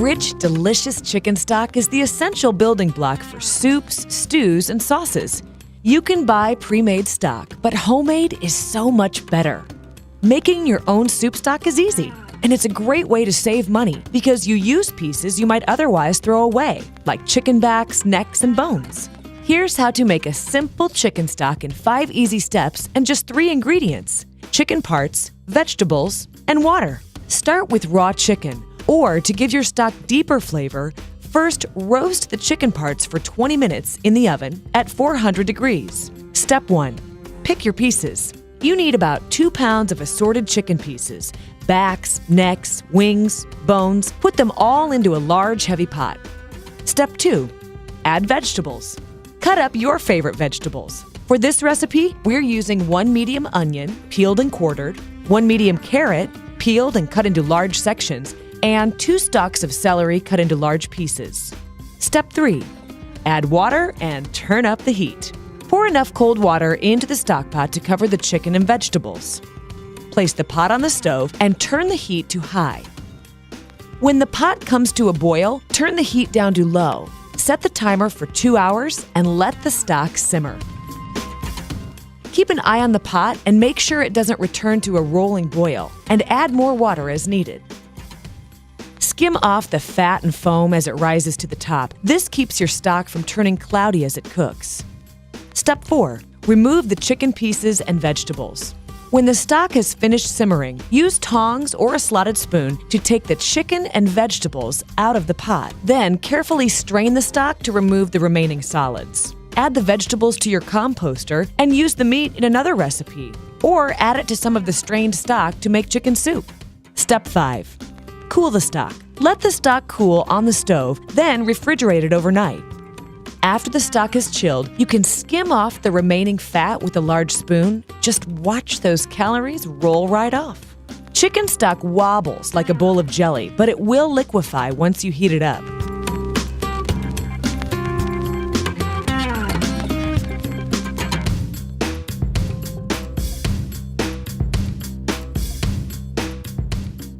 Rich, delicious chicken stock is the essential building block for soups, stews, and sauces. You can buy pre-made stock, but homemade is so much better. Making your own soup stock is easy, and it's a great way to save money because you use pieces you might otherwise throw away, like chicken backs, necks, and bones. Here's how to make a simple chicken stock in 5 easy steps and just 3 ingredients: chicken parts, vegetables, and water. Start with raw chicken, or to give your stock deeper flavor, first roast the chicken parts for 20 minutes in the oven at 400 degrees. Step 1. Pick your pieces. You need about 2 pounds of assorted chicken pieces, backs, necks, wings, bones. Put them all into a large, heavy pot. Step 2. Add vegetables. Cut up your favorite vegetables. For this recipe, we're using 1 medium onion, peeled and quartered, 1 medium carrot, peeled and cut into large sections, and 2 stalks of celery cut into large pieces. Step 3. Add water and turn up the heat. Pour enough cold water into the stock pot to cover the chicken and vegetables. Place the pot on the stove and turn the heat to high. When the pot comes to a boil, turn the heat down to low. Set the timer for 2 hours and let the stock simmer. Keep an eye on the pot and make sure it doesn't return to a rolling boil, and add more water as needed. Skim off the fat and foam as it rises to the top. This keeps your stock from turning cloudy as it cooks. Step 4. Remove the chicken pieces and vegetables. When the stock has finished simmering, use tongs or a slotted spoon to take the chicken and vegetables out of the pot. Then carefully strain the stock to remove the remaining solids. Add the vegetables to your composter and use the meat in another recipe, or add it to some of the strained stock to make chicken soup. Step 5. Cool the stock. Let the stock cool on the stove, then refrigerate it overnight. After the stock is chilled, you can skim off the remaining fat with a large spoon. Just watch those calories roll right off. Chicken stock wobbles like a bowl of jelly, but it will liquefy once you heat it up.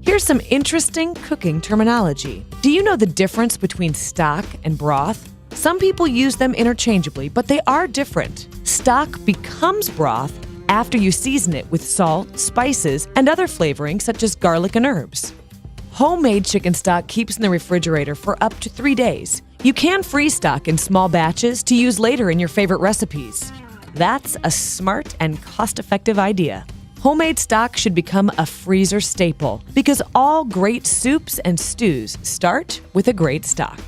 Here's some interesting cooking terminology. Do you know the difference between stock and broth? Some people use them interchangeably, but they are different. Stock becomes broth after you season it with salt, spices, and other flavorings such as garlic and herbs. Homemade chicken stock keeps in the refrigerator for up to 3 days. You can freeze stock in small batches to use later in your favorite recipes. That's a smart and cost-effective idea. Homemade stock should become a freezer staple because all great soups and stews start with a great stock.